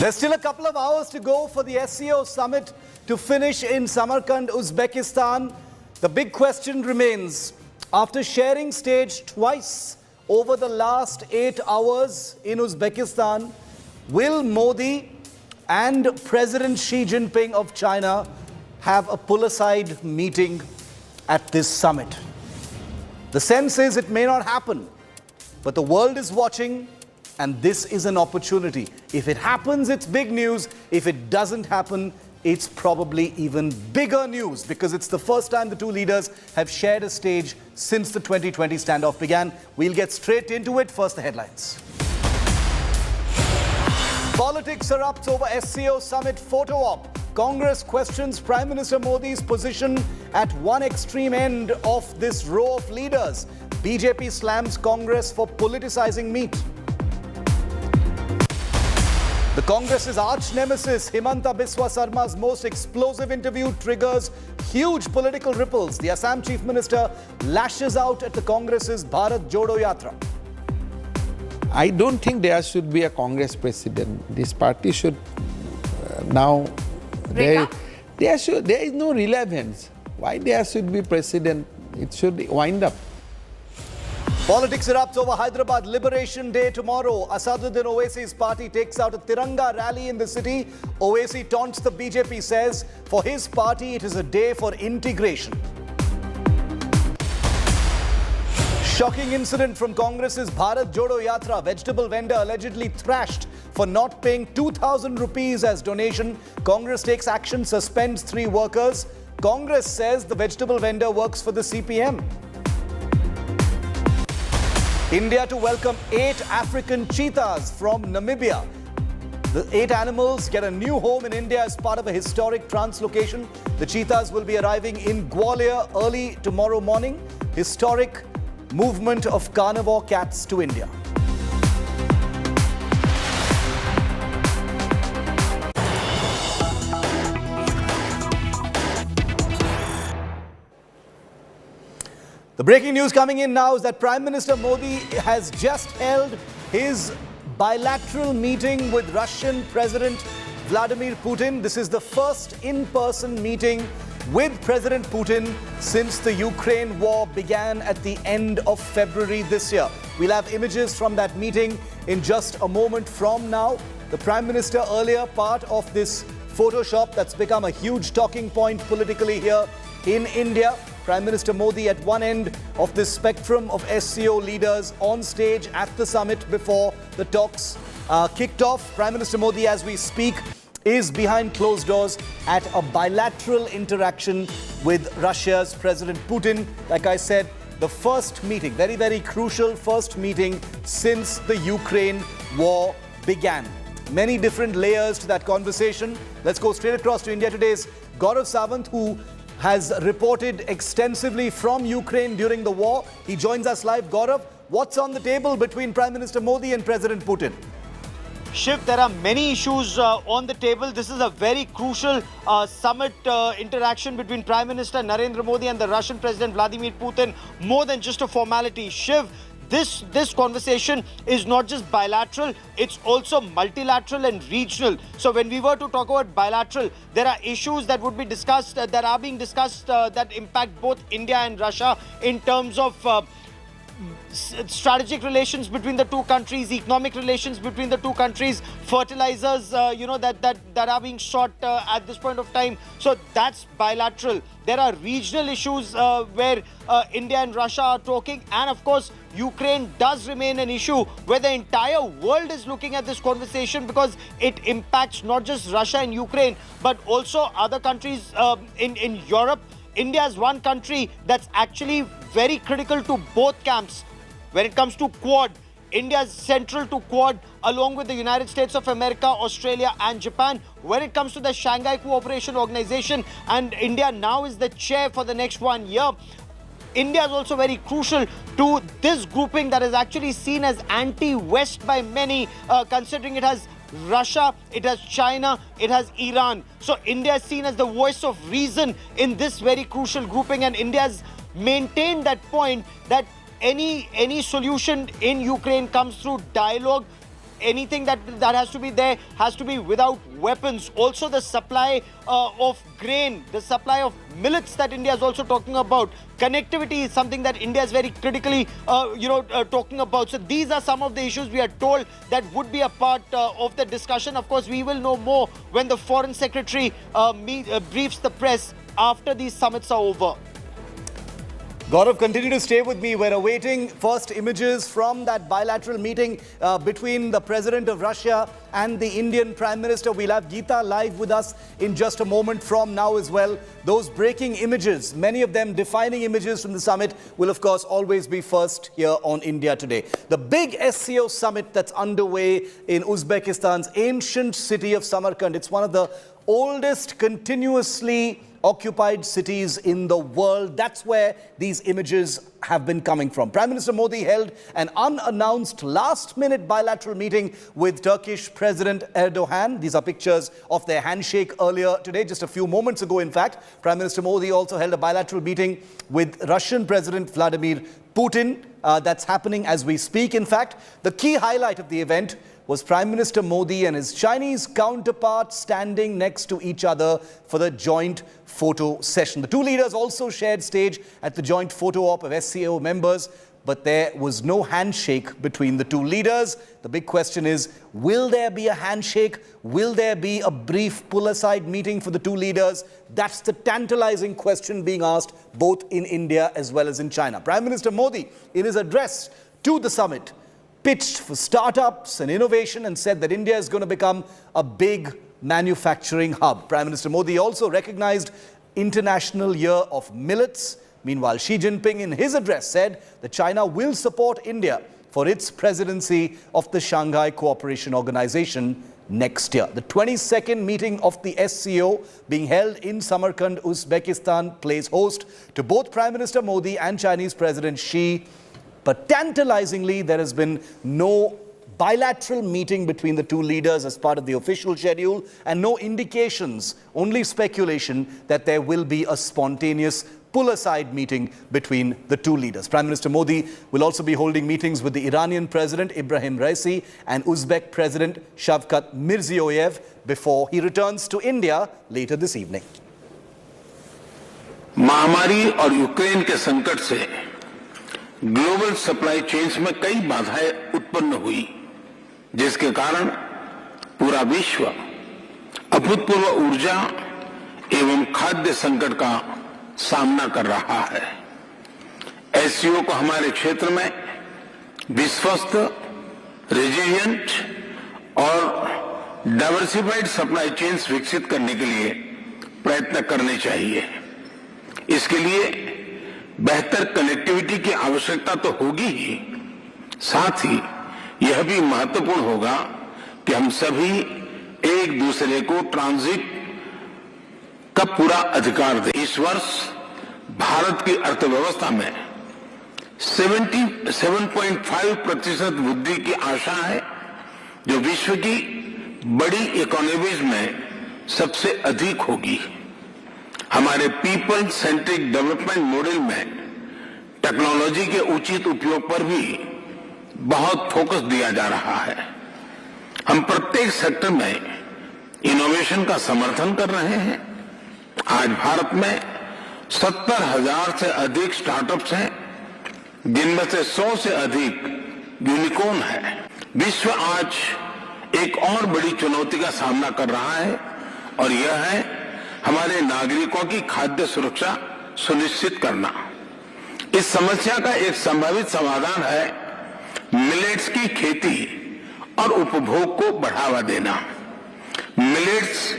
There's still a couple of hours to go for the SCO Summit to finish in Samarkand, Uzbekistan. The big question remains, after sharing stage twice over the last 8 hours in Uzbekistan, will Modi and President Xi Jinping of China have a pull-aside meeting at this summit? The sense is it may not happen, but the world is watching, and this is an opportunity. If it happens, it's big news. If it doesn't happen, it's probably even bigger news, because it's the first time the two leaders have shared a stage since the 2020 standoff began. We'll get straight into it. First, the headlines. Politics erupts over SCO Summit photo op. Congress questions Prime Minister Modi's position at one extreme end of this row of leaders. BJP slams Congress for politicizing meet. The Congress's arch-nemesis Himanta Biswa Sarma's most explosive interview triggers huge political ripples. The Assam Chief Minister lashes out at the Congress's Bharat Jodo Yatra. I don't think there should be a Congress president. This party should now... There is no relevance. Why there should be president? It should wind up. Politics erupts over Hyderabad Liberation Day tomorrow. Asaduddin Owaisi's party takes out a Tiranga rally in the city. Owaisi taunts the BJP, says for his party it is a day for integration. Shocking incident from Congress's Bharat Jodo Yatra. Vegetable vendor allegedly thrashed for not paying 2,000 rupees as donation. Congress takes action, suspends 3 workers. Congress says the vegetable vendor works for the CPM. India to welcome 8 African cheetahs from Namibia. The 8 animals get a new home in India as part of a historic translocation. The cheetahs will be arriving in Gwalior early tomorrow morning. Historic movement of carnivore cats to India. The breaking news coming in now is that Prime Minister Modi has just held his bilateral meeting with Russian President Vladimir Putin. This is the first in-person meeting with President Putin since the Ukraine war began at the end of February this year. We'll have images from that meeting in just a moment from now. The Prime Minister earlier part of this Photoshop that's become a huge talking point politically here in India. Prime Minister Modi at one end of this spectrum of SCO leaders on stage at the summit before the talks kicked off. Prime Minister Modi, as we speak, is behind closed doors at a bilateral interaction with Russia's President Putin. Like I said, the first meeting, very, very crucial first meeting since the Ukraine war began. Many different layers to that conversation. Let's go straight across to India Today's Gaurav Sawant, who has reported extensively from Ukraine during the war. He joins us live. Gaurav, what's on the table between Prime Minister Modi and President Putin? Shiv, there are many issues on the table. This is a very crucial summit interaction between Prime Minister Narendra Modi and the Russian President Vladimir Putin, more than just a formality. Shiv, this conversation is not just bilateral, it's also multilateral and regional. So when we were to talk about bilateral, there are issues that would be discussed, that are being discussed that impact both India and Russia in terms of strategic relations between the two countries, economic relations between the two countries, fertilizers, that are being sought at this point of time. So that's bilateral. There are regional issues where India and Russia are talking, and of course, Ukraine does remain an issue where the entire world is looking at this conversation, because it impacts not just Russia and Ukraine, but also other countries in Europe. India is one country that's actually very critical to both camps. When it comes to Quad, India is central to Quad along with the United States of America, Australia and Japan. When it comes to the Shanghai Cooperation Organization, and India now is the chair for the next 1 year, India is also very crucial to this grouping that is actually seen as anti-West by many, considering it has Russia, it has China, it has Iran. So India is seen as the voice of reason in this very crucial grouping, and India has maintained that point that any solution in Ukraine comes through dialogue. anything that has to be there has to be without weapons. Also, the supply of grain, the supply of millets that India is also talking about. Connectivity is something that India is very critically, talking about. So these are some of the issues we are told that would be a part of the discussion. Of course, we will know more when the Foreign Secretary briefs the press after these summits are over. Gaurav, continue to stay with me. We're awaiting first images from that bilateral meeting between the President of Russia and the Indian Prime Minister. We'll have Geeta live with us in just a moment from now as well. Those breaking images, many of them defining images from the summit, will of course always be first here on India Today. The big SCO Summit that's underway in Uzbekistan's ancient city of Samarkand. It's one of the oldest continuously occupied cities in the world. That's where these images have been coming from. Prime Minister Modi held an unannounced last-minute bilateral meeting with Turkish President Erdogan. These are pictures of their handshake earlier today, just a few moments ago in fact. Prime Minister Modi also held a bilateral meeting with Russian President Vladimir Putin. That's happening as we speak, in fact. The key highlight of the event was Prime Minister Modi and his Chinese counterpart standing next to each other for the joint photo session. The two leaders also shared stage at the joint photo op of SCO members, but there was no handshake between the two leaders. The big question is, will there be a handshake? Will there be a brief pull-aside meeting for the two leaders? That's the tantalizing question being asked both in India as well as in China. Prime Minister Modi, in his address to the summit, pitched for startups and innovation and said that India is going to become a big manufacturing hub. Prime Minister Modi also recognized International Year of Millets. Meanwhile, Xi Jinping in his address said that China will support India for its presidency of the Shanghai Cooperation Organization next year. The 22nd meeting of the SCO being held in Samarkand, Uzbekistan, plays host to both Prime Minister Modi and Chinese President Xi. But tantalizingly, there has been no bilateral meeting between the two leaders as part of the official schedule, and no indications, only speculation that there will be a spontaneous pull-aside meeting between the two leaders. Prime Minister Modi will also be holding meetings with the Iranian President Ibrahim Raisi and Uzbek President Shavkat Mirziyoyev before he returns to India later this evening. महामारी और Ukraine के संकट से global supply chains में कई बाधाएं उत्पन्न हुई, जिसके कारण पूरा विश्व अभूतपूर्व ऊर्जा एवं खाद्य संकट का सामना कर रहा है। एससीओ को हमारे क्षेत्र में विश्वस्त, रेजिलिएंट और डाइवर्सिफाइड सप्लाई चेन्स विकसित करने के लिए प्रयत्न करने चाहिए। इसके लिए बेहतर कनेक्टिविटी की आवश्यकता तो होगी ही, साथ ही यह भी महत्वपूर्ण होगा कि हम सभी एक दूसरे को ट्रांजिट का पूरा अधिकार दें। इस वर्ष भारत की अर्थव्यवस्था में 7.5% वृद्धि की आशा है, जो विश्व की बड़ी इकोनॉमीज में सबसे अधिक होगी। हमारे पीपल सेंट्रिक डेवलपमेंट मॉडल में टेक्नोलॉजी के उचित उपयोग पर भी बहुत फोकस दिया जा रहा है। हम प्रत्येक सेक्टर में इनोवेशन का समर्थन कर रहे हैं। आज भारत में 70,000 से अधिक स्टार्टअप्स हैं, जिनमें से 100 से अधिक यूनिकॉर्न है। विश्व आज एक और बड़ी चुनौती का सामना कर रहा है, और यह है हमारे नागरिकों की खाद्य सुरक्षा सुनिश्चित करना। इस समस्या का एक संभावित समाधान है मिलेट्स की खेती और उपभोग को बढ़ावा देना। मिलेट्स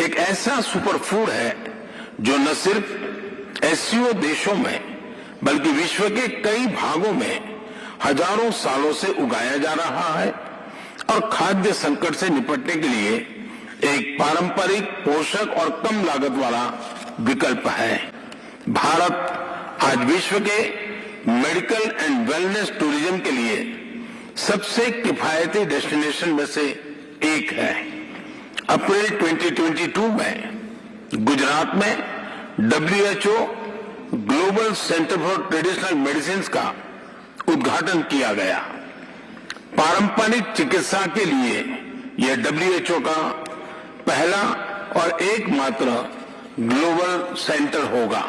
एक ऐसा सुपर फूड है जो न सिर्फ एससीओ देशों में बल्कि विश्व के कई भागों में हजारों सालों से उगाया जा रहा है, और खाद्य संकट से निपटने के लिए एक पारंपरिक, पोषक और कम लागत वाला विकल्प है। भारत आज विश्व के मेडिकल एंड वेलनेस टूरिज्म के लिए सबसे किफायती डेस्टिनेशन में से एक है। अप्रैल 2022 में गुजरात में WHO global centre for traditional medicine का उद्घाटन किया गया। पारंपरिक चिकित्सा के लिए यह WHO का पहला और एकमात्र ग्लोबल सेंटर होगा।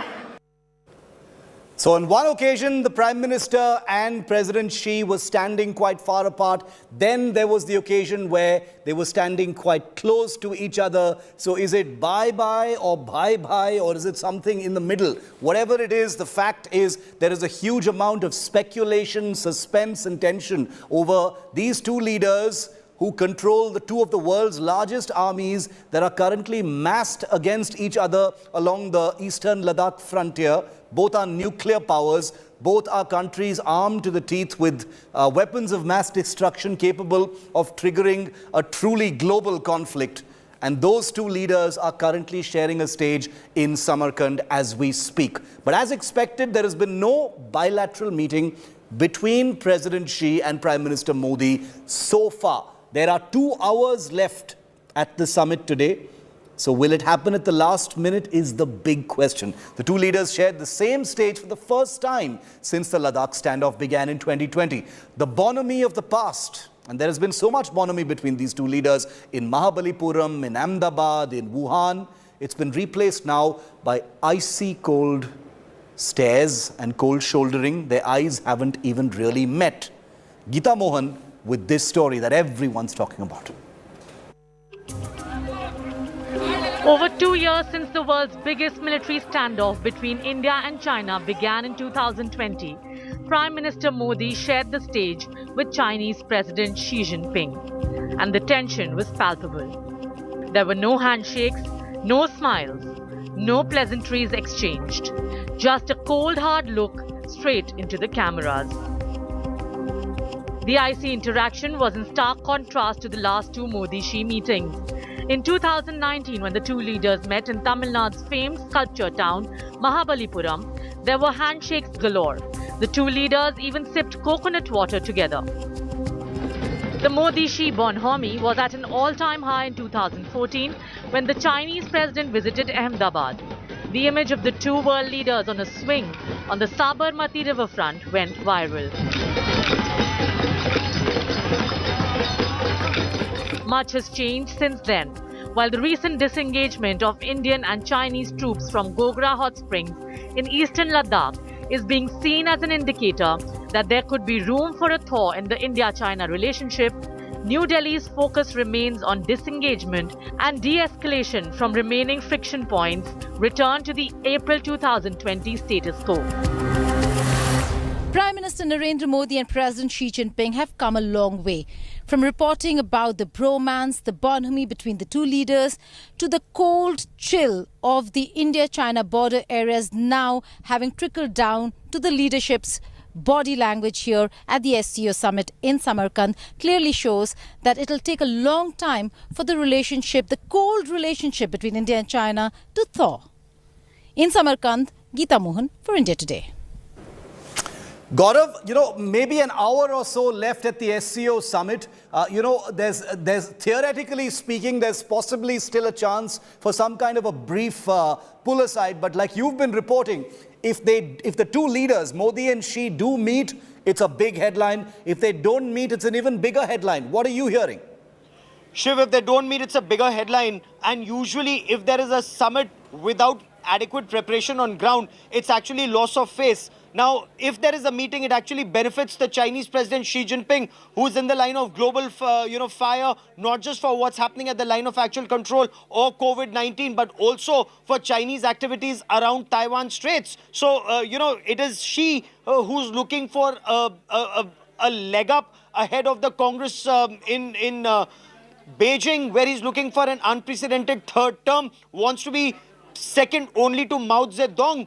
So on one occasion, the Prime Minister and President Xi were standing quite far apart. Then there was the occasion where they were standing quite close to each other. So is it bye-bye or bye-bye, or is it something in the middle? Whatever it is, the fact is there is a huge amount of speculation, suspense and tension over these two leaders who control the two of the world's largest armies that are currently massed against each other along the eastern Ladakh frontier. Both are nuclear powers. Both are countries armed to the teeth with weapons of mass destruction capable of triggering a truly global conflict. And those two leaders are currently sharing a stage in Samarkand as we speak. But as expected, there has been no bilateral meeting between President Xi and Prime Minister Modi so far. There are 2 hours left at the summit today. So will it happen at the last minute is the big question. The two leaders shared the same stage for the first time since the Ladakh standoff began in 2020. The bonhomie of the past, and there has been so much bonhomie between these two leaders in Mahabalipuram, in Ahmedabad, in Wuhan. It's been replaced now by icy cold stares and cold shouldering. Their eyes haven't even really met. Geeta Mohan with this story that everyone's talking about. Over 2 years since the world's biggest military standoff between India and China began in 2020, Prime Minister Modi shared the stage with Chinese President Xi Jinping, and the tension was palpable. There were no handshakes, no smiles, no pleasantries exchanged, just a cold hard look straight into the cameras. The icy interaction was in stark contrast to the last two Modi-Xi meetings. In 2019, when the two leaders met in Tamil Nadu's famed sculpture town, Mahabalipuram, there were handshakes galore. The two leaders even sipped coconut water together. The Modi-Xi bonhomie was at an all-time high in 2014 when the Chinese president visited Ahmedabad. The image of the two world leaders on a swing on the Sabarmati riverfront went viral. Much has changed since then. While the recent disengagement of Indian and Chinese troops from Gogra hot springs in eastern Ladakh is being seen as an indicator that there could be room for a thaw in the India-China relationship, New Delhi's focus remains on disengagement and de-escalation from remaining friction points return to the April 2020 status quo. Prime Minister Narendra Modi and President Xi Jinping have come a long way. From reporting about the bromance, the bonhomie between the two leaders, to the cold chill of the India-China border areas now having trickled down to the leadership's body language here at the SCO Summit in Samarkand, clearly shows that it'll take a long time for the relationship, the cold relationship between India and China to thaw. In Samarkand, Geeta Mohan for India Today. Gaurav, maybe an hour or so left at the SCO Summit. There's theoretically speaking, there's possibly still a chance for some kind of a brief pull aside. But like you've been reporting, if the two leaders, Modi and Xi, do meet, it's a big headline. If they don't meet, it's an even bigger headline. What are you hearing? Shiv, if they don't meet, it's a bigger headline. And usually, if there is a summit without adequate preparation on ground, it's actually loss of face. Now, if there is a meeting, it actually benefits the Chinese President Xi Jinping, who's in the line of global, fire, not just for what's happening at the line of actual control or COVID-19, but also for Chinese activities around Taiwan Straits. So, it is Xi who's looking for a leg up ahead of the Congress in Beijing, where he's looking for an unprecedented third term, wants to be second only to Mao Zedong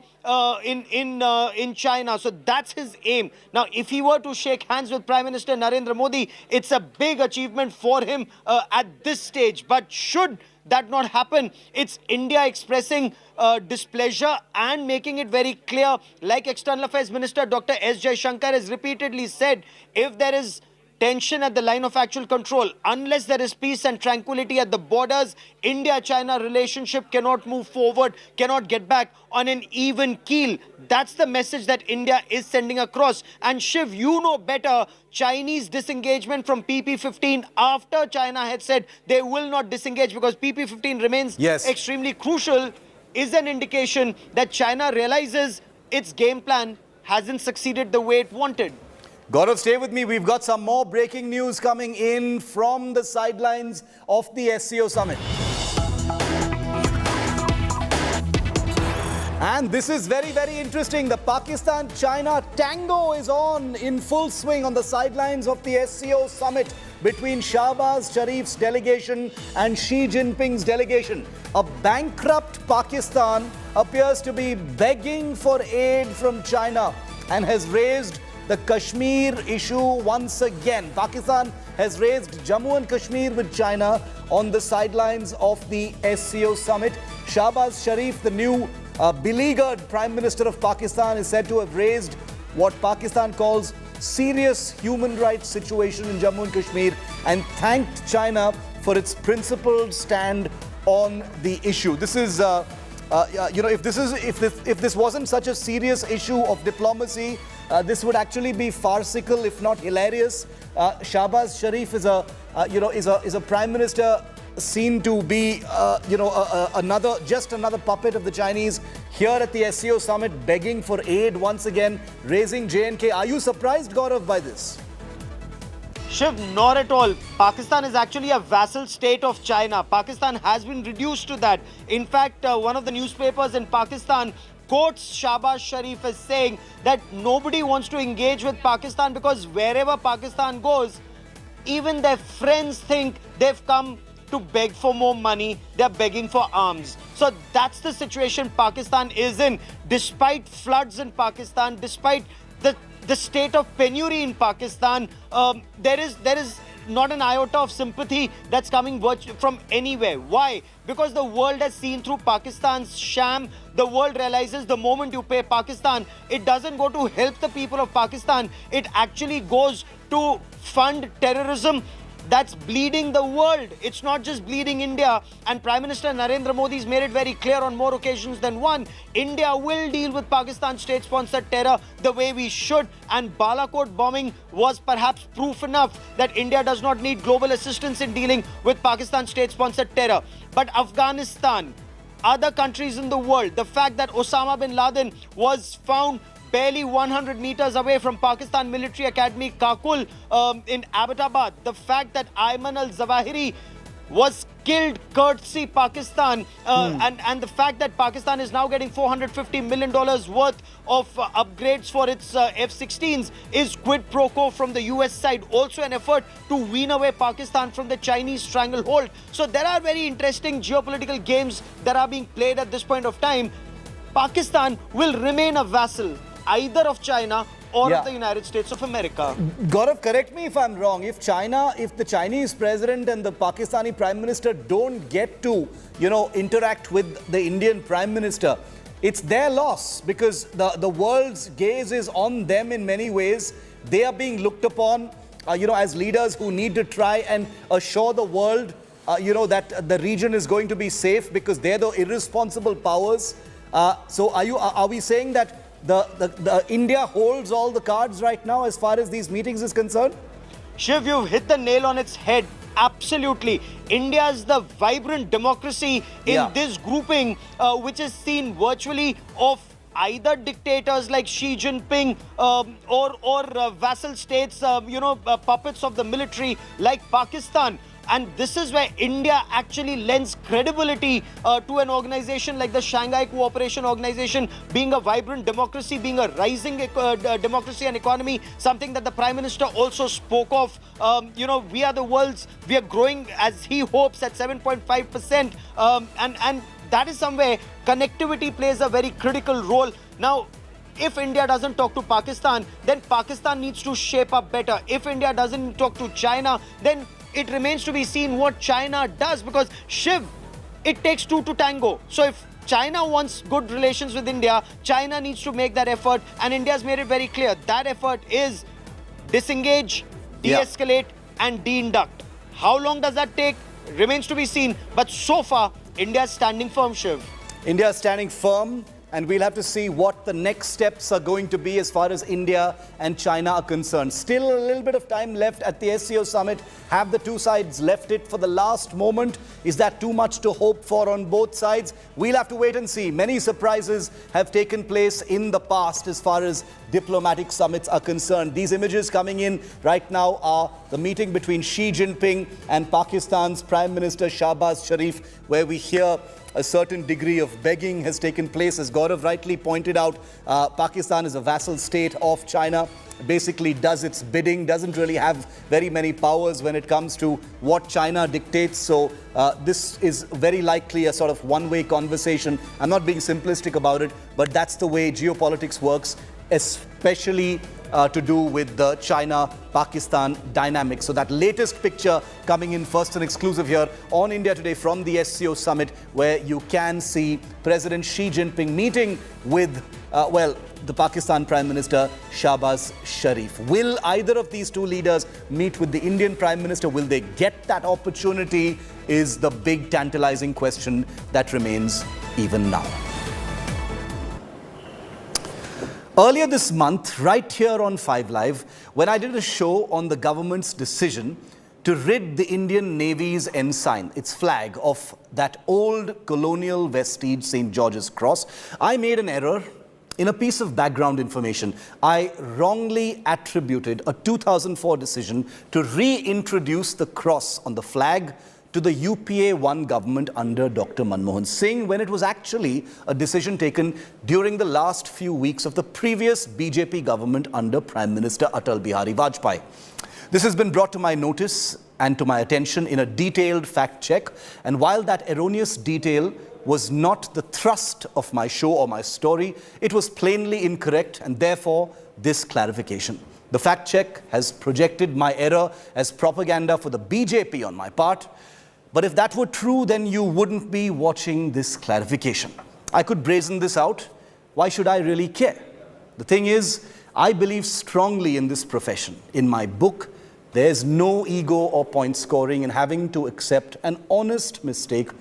in China. So that's his aim. Now, if he were to shake hands with Prime Minister Narendra Modi, it's a big achievement for him at this stage. But should that not happen, it's India expressing displeasure and making it very clear, like External Affairs Minister Dr. S. Jaishankar has repeatedly said, if there is tension at the line of actual control. Unless there is peace and tranquility at the borders, India-China relationship cannot move forward, cannot get back on an even keel. That's the message that India is sending across. And Shiv, you know better, Chinese disengagement from PP15 after China had said they will not disengage because PP15 remains extremely crucial is an indication that China realizes its game plan hasn't succeeded the way it wanted. Gaurav, stay with me. We've got some more breaking news coming in from the sidelines of the SCO Summit. And this is very, very interesting. The Pakistan-China tango is on in full swing on the sidelines of the SCO Summit between Shahbaz Sharif's delegation and Xi Jinping's delegation. A bankrupt Pakistan appears to be begging for aid from China and has raised the Kashmir issue once again. Pakistan has raised Jammu and Kashmir with China on the sidelines of the SCO Summit. Shahbaz Sharif, the new beleaguered Prime Minister of Pakistan, is said to have raised what Pakistan calls serious human rights situation in Jammu and Kashmir and thanked China for its principled stand on the issue. This is, if this wasn't such a serious issue of diplomacy, this would actually be farcical, if not hilarious. Shahbaz Sharif is a prime minister seen to be, another puppet of the Chinese here at the SCO Summit, begging for aid once again, raising J&K. Are you surprised, Gaurav, by this? Shiv, not at all. Pakistan is actually a vassal state of China. Pakistan has been reduced to that. In fact, one of the newspapers in Pakistan quotes Shahbaz Sharif as saying that nobody wants to engage with Pakistan because wherever Pakistan goes, even their friends think they've come to beg for more money, they're begging for arms. So that's the situation Pakistan is in. Despite floods in Pakistan, despite the state of penury in Pakistan, there is not an iota of sympathy that's coming from anywhere. Why? Because the world has seen through Pakistan's sham. The world realizes the moment you pay Pakistan, it doesn't go to help the people of Pakistan. It actually goes to fund terrorism that's bleeding the world. It's not just bleeding India. And Prime Minister Narendra Modi's made it very clear on more occasions than one. India will deal with Pakistan state-sponsored terror the way we should. And Balakot bombing was perhaps proof enough that India does not need global assistance in dealing with Pakistan state-sponsored terror. But Afghanistan, other countries in the world, the fact that Osama bin Laden was found barely 100 meters away from Pakistan Military Academy Kakul in Abbottabad. The fact that Ayman al-Zawahiri was killed courtesy Pakistan and the fact that Pakistan is now getting $450 million worth of upgrades for its F-16s is quid pro quo from the US side. Also an effort to wean away Pakistan from the Chinese stranglehold. So there are very interesting geopolitical games that are being played at this point of time. Pakistan will remain a vassal either of China or of the United States of America. Gaurav, correct me if I'm wrong. If the Chinese president and the Pakistani prime minister don't get to, interact with the Indian prime minister, it's their loss because the world's gaze is on them in many ways. They are being looked upon, as leaders who need to try and assure the world, that the region is going to be safe because they're the irresponsible powers. So are we saying that the India holds all the cards right now as far as these meetings is concerned? Shiv, you've hit the nail on its head. Absolutely. India is the vibrant democracy in this grouping, which is seen virtually of either dictators like Xi Jinping or vassal states, puppets of the military like Pakistan. And this is where India actually lends credibility to an organization like the Shanghai Cooperation Organization, being a vibrant democracy, being a rising democracy and economy, something that the Prime Minister also spoke of. We are the world's, we are growing, as he hopes, at 7.5%. And that is somewhere connectivity plays a very critical role. Now, if India doesn't talk to Pakistan, then Pakistan needs to shape up better. If India doesn't talk to China, then it remains to be seen what China does, because Shiv, it takes two to tango. So if China wants good relations with India, China needs to make that effort, and India's made it very clear. That effort is disengage, de-escalate and de-induct. How long does that take? Remains to be seen. But so far, India is standing firm, Shiv. India is standing firm, and we'll have to see what the next steps are going to be as far as India and China are concerned. Still a little bit of time left at the SCO Summit. Have the two sides left it for the last moment? Is that too much to hope for on both sides? We'll have to wait and see. Many surprises have taken place in the past as far as diplomatic summits are concerned. These images coming in right now are the meeting between Xi Jinping and Pakistan's Prime Minister Shahbaz Sharif, where we hear a certain degree of begging has taken place. As Gaurav rightly pointed out, Pakistan is a vassal state of China, basically does its bidding, doesn't really have very many powers when it comes to what China dictates. So this is very likely a sort of one-way conversation. I'm not being simplistic about it, but that's the way geopolitics works, especially to do with the China-Pakistan dynamic. So that latest picture coming in first and exclusive here on India Today from the SCO Summit, where you can see President Xi Jinping meeting with, the Pakistan Prime Minister Shahbaz Sharif. Will either of these two leaders meet with the Indian Prime Minister? Will they get that opportunity? Is the big tantalizing question that remains even now. Earlier this month, right here on 5 Live, when I did a show on the government's decision to rid the Indian Navy's ensign, its flag, of that old colonial vestige St. George's Cross, I made an error in a piece of background information. I wrongly attributed a 2004 decision to reintroduce the cross on the flag to the UPA-1 government under Dr. Manmohan Singh, when it was actually a decision taken during the last few weeks of the previous BJP government under Prime Minister Atal Bihari Vajpayee. This has been brought to my notice and to my attention in a detailed fact check, and while that erroneous detail was not the thrust of my show or my story, it was plainly incorrect, and therefore this clarification. The fact check has projected my error as propaganda for the BJP on my part. But if that were true, then you wouldn't be watching this clarification. I could brazen this out. Why should I really care? The thing is, I believe strongly in this profession. In my book, there's no ego or point scoring in having to accept an honest mistake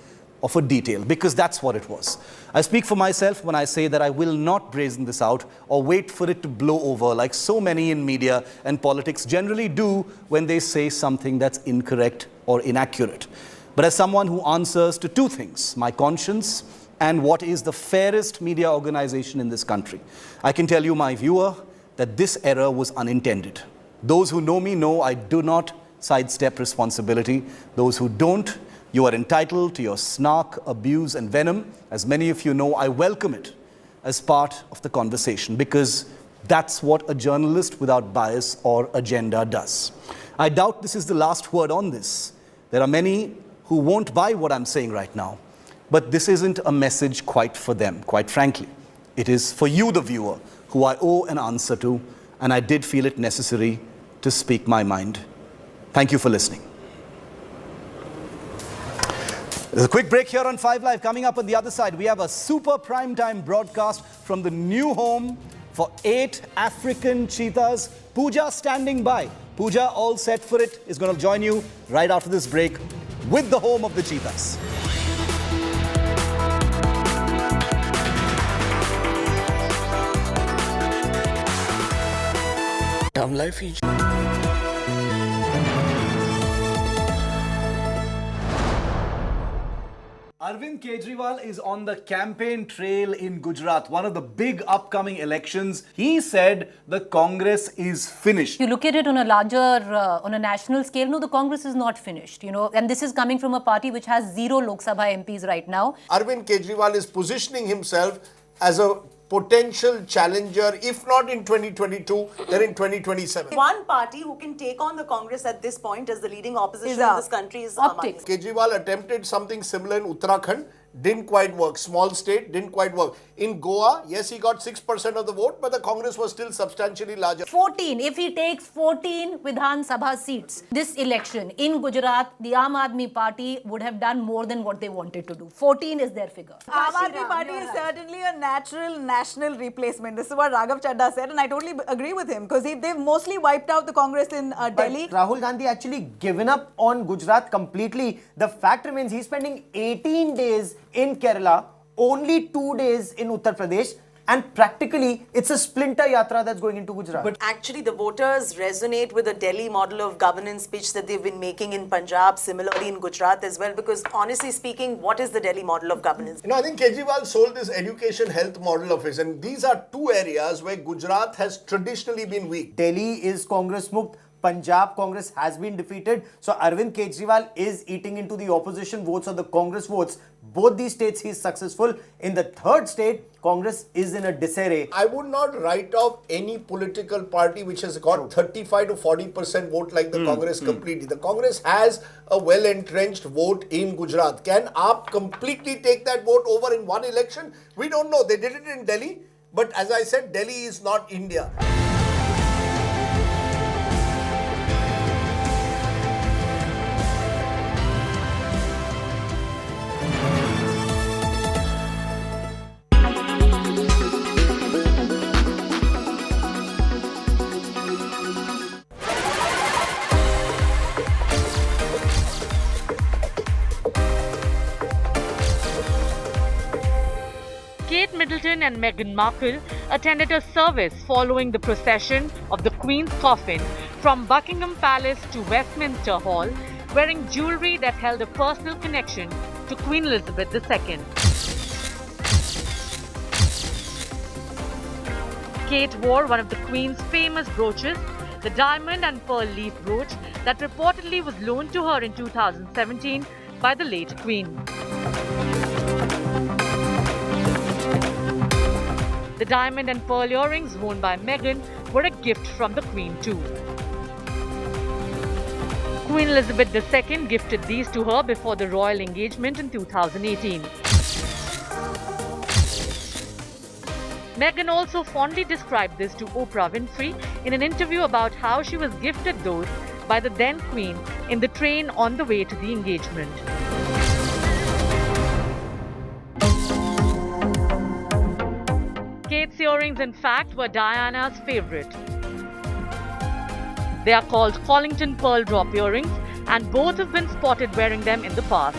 of a detail, because that's what it was. I speak for myself when I say that I will not brazen this out or wait for it to blow over like so many in media and politics generally do when they say something that's incorrect or inaccurate. But as someone who answers to two things, my conscience and what is the fairest media organization in this country, I can tell you, my viewer, that this error was unintended. Those who know me know I do not sidestep responsibility. Those who don't, you are entitled to your snark, abuse, and venom. As many of you know, I welcome it as part of the conversation, because that's what a journalist without bias or agenda does. I doubt this is the last word on this. There are many who won't buy what I'm saying right now, but this isn't a message quite for them, quite frankly. It is for you, the viewer, who I owe an answer to, and I did feel it necessary to speak my mind. Thank you for listening. There's a quick break here on 5 Live. Coming up on the other side, we have a super primetime broadcast from the new home for 8 African cheetahs. Pooja standing by. Pooja, all set for it, is going to join you right after this break with the home of the cheetahs. Term life insurance. Arvind Kejriwal is on the campaign trail in Gujarat, one of the big upcoming elections. He said the Congress is finished. You look at it on a larger, on a national scale, no, the Congress is not finished, you know, and this is coming from a party which has 0 Lok Sabha MPs right now. Arvind Kejriwal is positioning himself as a potential challenger, if not in 2022, then in 2027. One party who can take on the Congress at this point as the leading opposition in this country is optics. Kejriwal attempted something similar in Uttarakhand, didn't quite work. Small state, didn't quite work. In Goa, yes, he got 6% of the vote, but the Congress was still substantially larger. 14, if he takes 14 Vidhan Sabha seats, this election in Gujarat, the Aam Aadmi Party would have done more than what they wanted to do. 14 is their figure. Aam Aadmi Party is certainly a natural national replacement. This is what Raghav Chadha said, and I totally agree with him because they've mostly wiped out the Congress in Delhi. Rahul Gandhi actually given up on Gujarat completely. The fact remains he's spending 18 days in Kerala, only 2 days in Uttar Pradesh, and practically it's a splinter yatra that's going into Gujarat. But actually, the voters resonate with the Delhi model of governance pitch that they've been making in Punjab, similarly in Gujarat as well. Because honestly speaking, what is the Delhi model of governance? I think Kejriwal sold this education health model of his, and these are two areas where Gujarat has traditionally been weak. Delhi is Congress Mukt. Punjab Congress has been defeated. So Arvind Kejriwal is eating into the opposition votes or the Congress votes. Both these states he is successful. In the third state, Congress is in a disarray. I would not write off any political party which has got 35 to 40% vote like the Congress completely. The Congress has a well-entrenched vote in Gujarat. Can AAP completely take that vote over in one election? We don't know. They did it in Delhi. But as I said, Delhi is not India. Kate Middleton and Meghan Markle attended a service following the procession of the Queen's coffin from Buckingham Palace to Westminster Hall, wearing jewellery that held a personal connection to Queen Elizabeth II. Kate wore one of the Queen's famous brooches, the diamond and pearl leaf brooch that reportedly was loaned to her in 2017 by the late Queen. The diamond and pearl earrings worn by Meghan were a gift from the Queen too. Queen Elizabeth II gifted these to her before the royal engagement in 2018. Meghan also fondly described this to Oprah Winfrey in an interview about how she was gifted those by the then Queen in the train on the way to the engagement. Kate's earrings, in fact, were Diana's favorite. They are called Collington pearl drop earrings, and both have been spotted wearing them in the past.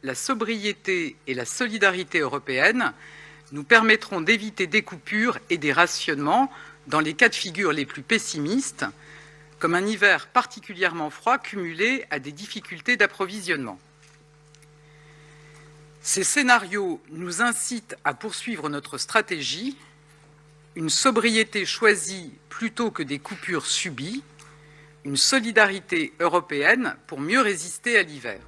La sobriété et la solidarité européenne nous permettront d'éviter des coupures et des rationnements dans les cas de figure les plus pessimistes, comme un hiver particulièrement froid cumulé à des difficultés d'approvisionnement. Ces scénarios nous incitent à poursuivre notre stratégie, une sobriété choisie plutôt que des coupures subies, une solidarité européenne pour mieux résister à l'hiver.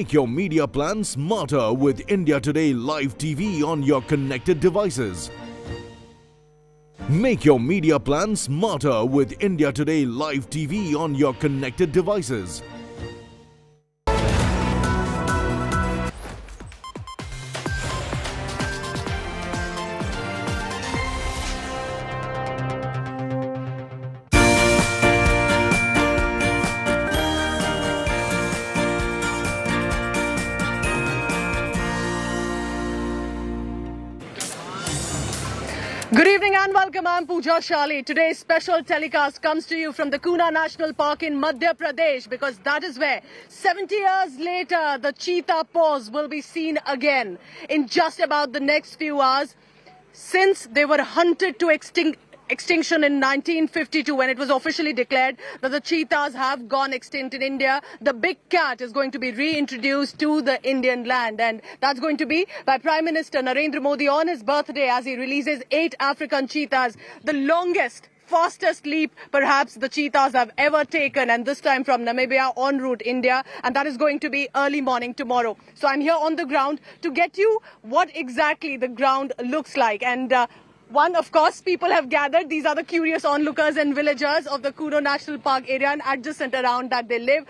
Make your media plan smarter with India Today Live TV on your connected devices. Make your media plan smarter with India Today Live TV on your connected devices. Good evening and welcome. I'm Pooja Shali. Today's special telecast comes to you from the Kuna National Park in Madhya Pradesh, because that is where 70 years later the cheetah paws will be seen again in just about the next few hours. Since they were hunted to extinction in 1952, when it was officially declared that the cheetahs have gone extinct in India, the big cat is going to be reintroduced to the Indian land, and that's going to be by Prime Minister Narendra Modi on his birthday, as he releases 8 African cheetahs, the longest, fastest leap perhaps the cheetahs have ever taken, and this time from Namibia en route India, and that is going to be early morning tomorrow. So I'm here on the ground to get you what exactly the ground looks like. And one, of course, people have gathered. These are the curious onlookers and villagers of the Kuno National Park area and adjacent around that they live,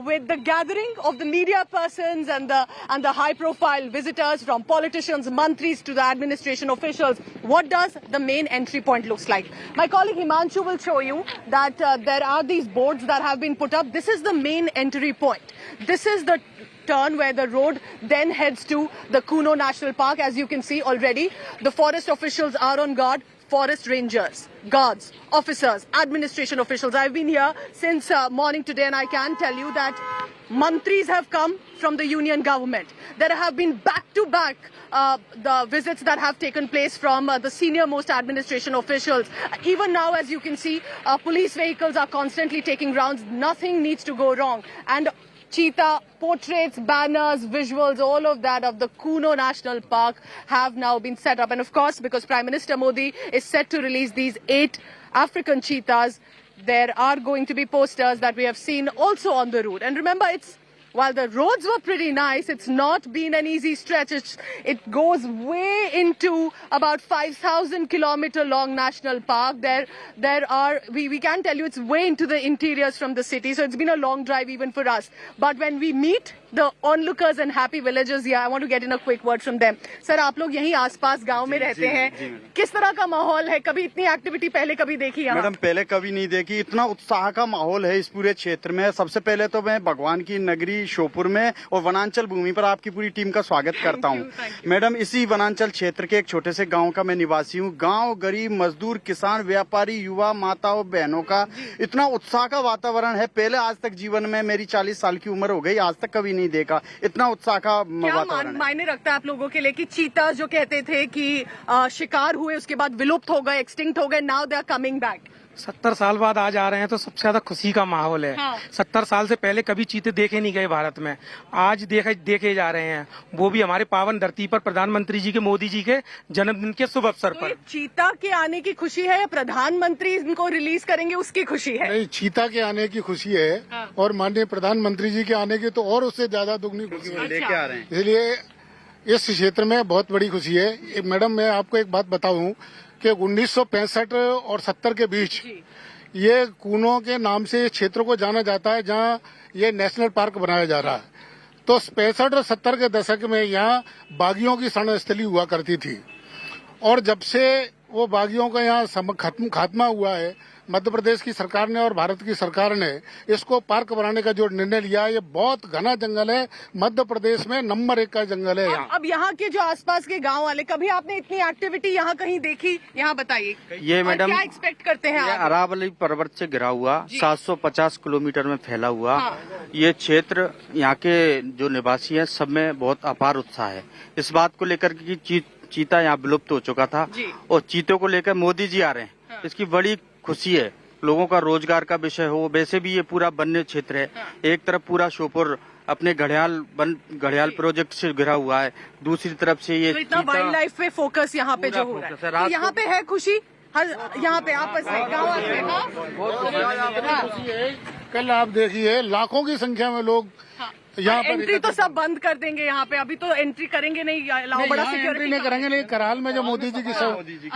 with the gathering of the media persons and the high-profile visitors, from politicians, mantris to the administration officials. What does the main entry point looks like? My colleague Himanshu will show you that there are these boards that have been put up. This is the main entry point. This is the turn where the road then heads to the Kuno National Park. As you can see already, the forest officials are on guard. Forest rangers, guards, officers, administration officials. I've been here since morning today, and I can tell you that mantris have come from the union government. There have been back-to-back the visits that have taken place from the senior most administration officials. Even now, as you can see, police vehicles are constantly taking rounds. Nothing needs to go wrong. And cheetah portraits, banners, visuals, all of that of the Kuno National Park have now been set up. And of course, because Prime Minister Modi is set to release these 8 African cheetahs, there are going to be posters that we have seen also on the route. And remember, while the roads were pretty nice, it's not been an easy stretch. It goes way into about 5,000 kilometer long national park. We can tell you it's way into the interiors from the city. So it's been a long drive even for us. But when we meet the onlookers and happy villagers here, I want to get in a quick word from them. Sir, आप लोग यहीं आसपास गांव में रहते हैं. किस तरह का माहौल है? कभी इतनी एक्टिविटी पहले कभी देखी है? मैडम, पहले कभी नहीं देखी. इतना उत्साह का माहौल है इस पूरे क्षेत्र में. सबसे पहले तो मैं भगवान की नगरी श्योपुर में और वनांचल भूमि पर आपकी पूरी टीम का स्वागत करता हूं. मैडम, इसी वनांचल क्षेत्र के एक छोटे से गांव का मैं निवासी हूं. गांव गरीब, मजदूर, किसान, व्यापारी, युवा, माताओं, बहनों का इतना उत्साह का वातावरण है. पहले आज तक जीवन में, मेरी 40 साल की उम्र हो गई, आज तक कभी नहीं देखा इतना उत्साह का वातावरण. क्या मायने रखता है आप लोगों के लिए कि चीता जो कहते थे कि शिकार हुए, उसके बाद विलुप्त हो गए, एक्सटिंक्ट हो गए, now they are coming back? 70 साल बाद आज आ रहे हैं तो सबसे ज्यादा खुशी का माहौल है. हाँ। 70 साल से पहले कभी चीते देखे नहीं गए भारत में, आज देखे जा रहे हैं, वो भी हमारे पावन धरती पर प्रधानमंत्री जी के, मोदी जी के जन्मदिन के शुभ अवसर पर. चीता के आने की खुशी है या प्रधानमंत्री इनको रिलीज करेंगे उसकी खुशी है? नहीं, चीता के आने की खुशी है. हाँ। और माननीय प्रधानमंत्री जी के आने की तो और उससे ज्यादा दुगनी खुशी है. लेके आ रहे हैं, इसलिए इस क्षेत्र में बहुत बड़ी खुशी है. मैडम, मैं आपको एक बात बताऊं कि 1965 और 70 के बीच ये कूनो के नाम से क्षेत्र को जाना जाता है, जहां ये नेशनल पार्क बनाया जा रहा है. तो 65 और 70 के दशक में यहाँ बागियों की शरणस्थली हुआ करती थी, और जब से वो बागियों का यहाँ खात्मा हुआ है, मध्य प्रदेश की सरकार ने और भारत की सरकार ने इसको पार्क बनाने का जो निर्णय लिया है, ये बहुत घना जंगल है. मध्य प्रदेश में नंबर 1 का जंगल है यहाँ. अब यहाँ के जो आसपास के गांव वाले, कभी आपने इतनी एक्टिविटी यहाँ कहीं देखी? यहाँ बताइए. ये मैडम, क्या एक्सपेक्ट करते हैं आप? अरावली पर्वत से घिरा हुआ 750 किलोमीटर में फैला हुआ ये क्षेत्र, यहाँ के जो निवासी हैं सब में बहुत अपार उत्साह है इस बात को लेकर कि चीता यहाँ विलुप्त हो चुका था, और चीतों को लेकर मोदी जी आ रहे हैं. इसकी बड़ी खुशी है. लोगों का रोजगार का विषय हो, वैसे भी ये पूरा वन्य क्षेत्र है. एक तरफ पूरा श्योपुर अपने घड़ियाल प्रोजेक्ट से घिरा हुआ है, दूसरी तरफ से ये तो इतना वाइल्ड लाइफ पे फोकस यहाँ पे जो हो रहा है, तो यहाँ पे है खुशी. यहाँ पे आपस में गाँव में कल आप देखिए लाखों की संख्या में लोग यहाँ पर एंट्री तो सब बंद कर देंगे यहाँ पे, अभी तो एंट्री करेंगे नहीं, अलाउ बड़ा एंट्री नहीं करेंगे, लेकिन कराल में जो मोदी जी की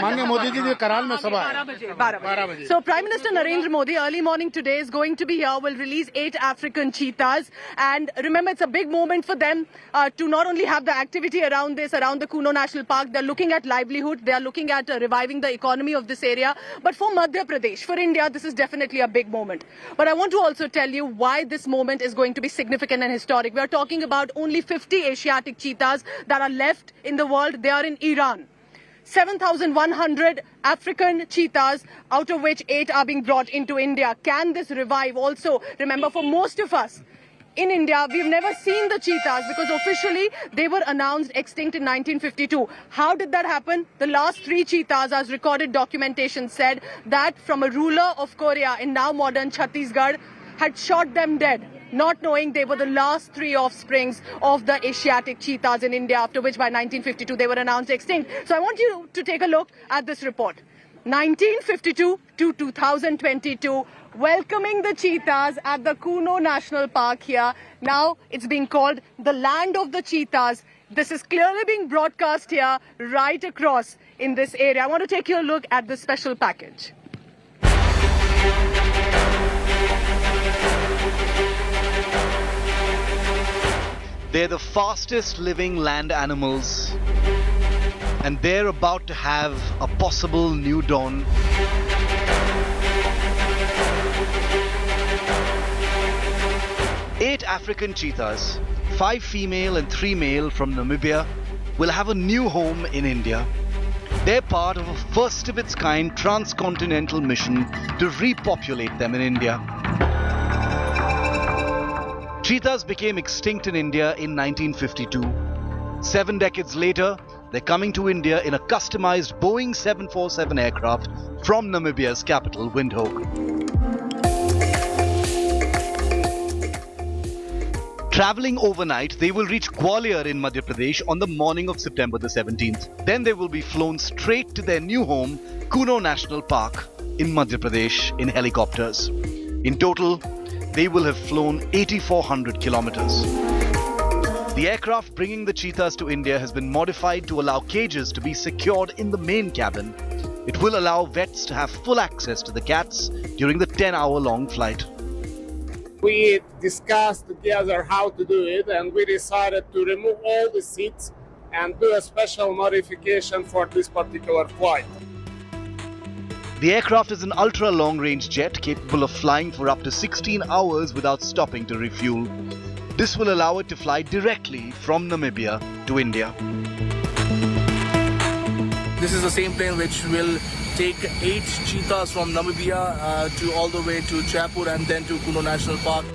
माननीय मोदी जी की कराल में सभा है 12 बजे। So Prime Minister Narendra Modi early morning today is going to be here, will release 8 African cheetahs, and remember it's a big moment for them to not only have the activity around the Kuno National Park, they're looking at livelihood, they are looking at reviving the economy of this area, but for Madhya Pradesh, for India, this is definitely a big moment. But I want to also tell you why this moment is going to be significant and historic. We are talking about only 50 Asiatic cheetahs that are left in the world. They are in Iran. 7,100 African cheetahs, out of which 8 are being brought into India. Can this revive also? Remember, for most of us in India, we've never seen the cheetahs because officially they were announced extinct in 1952. How did that happen? The last 3 cheetahs, as recorded documentation said, that from a ruler of Korea in now modern Chhattisgarh had shot them dead, not knowing they were the last 3 offsprings of the Asiatic cheetahs in India, after which by 1952 they were announced extinct. So I want you to take a look at this report. 1952 to 2022, welcoming the cheetahs at the Kuno National Park here. Now it's being called the land of the cheetahs. This is clearly being broadcast here right across in this area. I want to take you a look at this special package. They're the fastest living land animals, and they're about to have a possible new dawn. Eight African cheetahs, 5 female and 3 male from Namibia, will have a new home in India. They're part of a first of its kind transcontinental mission to repopulate them in India. Cheetahs became extinct in India in 1952. 7 decades later, they're coming to India in a customized Boeing 747 aircraft from Namibia's capital, Windhoek. Traveling overnight, they will reach Gwalior in Madhya Pradesh on the morning of September the 17th. Then they will be flown straight to their new home, Kuno National Park in Madhya Pradesh in helicopters. In total, they will have flown 8,400 kilometers. The aircraft bringing the cheetahs to India has been modified to allow cages to be secured in the main cabin. It will allow vets to have full access to the cats during the 10-hour-long flight. We discussed together how to do it, and we decided to remove all the seats and do a special modification for this particular flight. The aircraft is an ultra-long-range jet capable of flying for up to 16 hours without stopping to refuel. This will allow it to fly directly from Namibia to India. This is the same plane which will take 8 cheetahs from Namibia to all the way to Jaipur and then to Kuno National Park.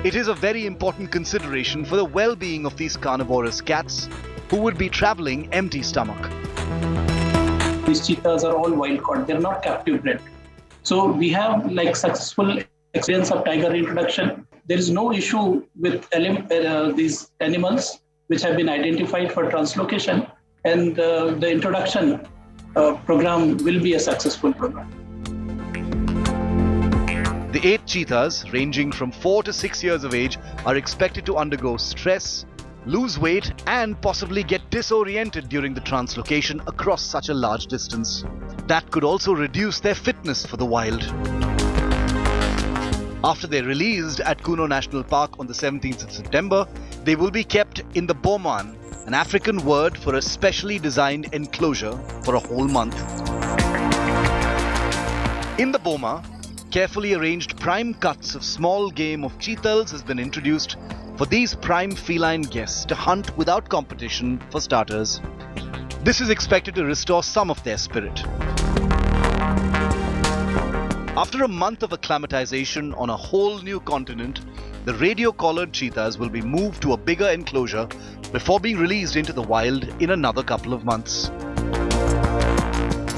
It is a very important consideration for the well-being of these carnivorous cats who would be traveling empty stomach. These cheetahs are all wild caught, they're not captive bred. So we have like successful experience of tiger introduction. There is no issue with these animals which have been identified for translocation, and the introduction program will be a successful program. The 8 cheetahs, ranging from 4 to 6 years of age, are expected to undergo stress, lose weight and possibly get disoriented during the translocation across such a large distance. That could also reduce their fitness for the wild. After they're released at Kuno National Park on the 17th of September, they will be kept in the Boman, an African word for a specially designed enclosure, for a whole month. In the Boma, carefully arranged prime cuts of small game of cheetahs has been introduced for these prime feline guests to hunt without competition for starters. This is expected to restore some of their spirit. After a month of acclimatization on a whole new continent, the radio-collared cheetahs will be moved to a bigger enclosure before being released into the wild in another couple of months.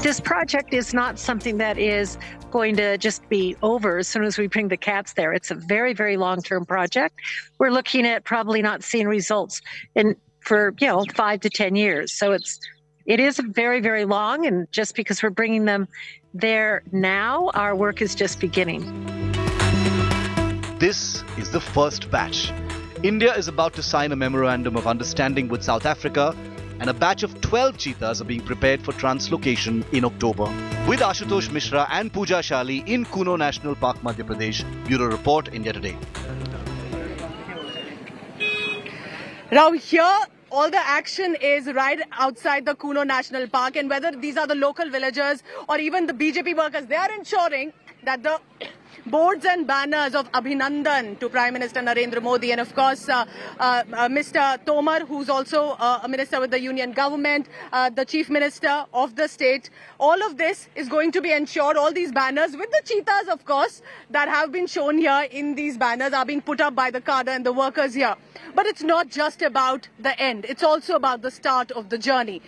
This project is not something that is going to just be over as soon as we bring the cats there. It's a very, very long-term project. We're looking at probably not seeing results for 5 to 10 years. So it is very, very long, and just because we're bringing them there now, our work is just beginning. This is the first batch. India is about to sign a memorandum of understanding with South Africa, and a batch of 12 cheetahs are being prepared for translocation in October. With Ashutosh Mishra and Pooja Shali in Kuno National Park, Madhya Pradesh. Bureau Report, India Today. Now here, all the action is right outside the Kuno National Park, and whether these are the local villagers or even the BJP workers, they are ensuring that the boards and banners of Abhinandan to Prime Minister Narendra Modi, and of course Mr. Tomar, who's also a minister with the union government, the chief minister of the state, all of this is going to be ensured. All these banners with the cheetahs, of course, that have been shown here in these banners are being put up by the cadre and the workers here. But it's not just about the end, it's also about the start of the journey.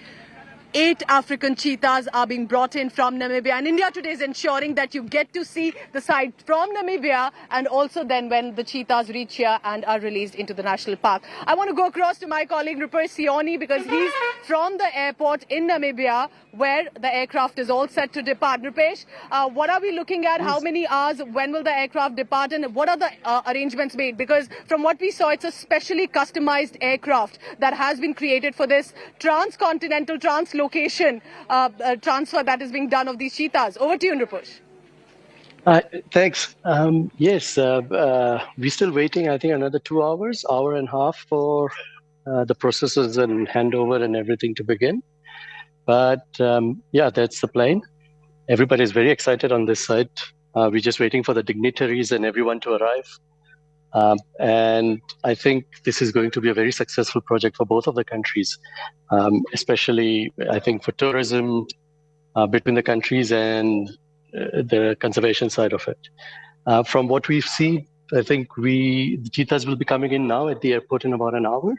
8 African cheetahs are being brought in from Namibia, and India Today is ensuring that you get to see the site from Namibia, and also then when the cheetahs reach here and are released into the national park. I want to go across to my colleague Rupesh Sioni, because he's from the airport in Namibia where the aircraft is all set to depart. Rupesh, what are we looking at? How many hours? When will the aircraft depart, and what are the arrangements made? Because from what we saw, it's a specially customized aircraft that has been created for this transcontinental translocation transfer that is being done of these cheetahs. Over to you, Rupesh. Thanks. Yes, we're still waiting, I think, another 2 hours, hour and a half for the processes and handover and everything to begin. But yeah, that's the plane. Everybody is very excited on this side. We're just waiting for the dignitaries and everyone to arrive. And I think this is going to be a very successful project for both of the countries, especially, I think, for tourism between the countries and the conservation side of it. From what we've seen, I think the cheetahs will be coming in now at the airport in about an hour,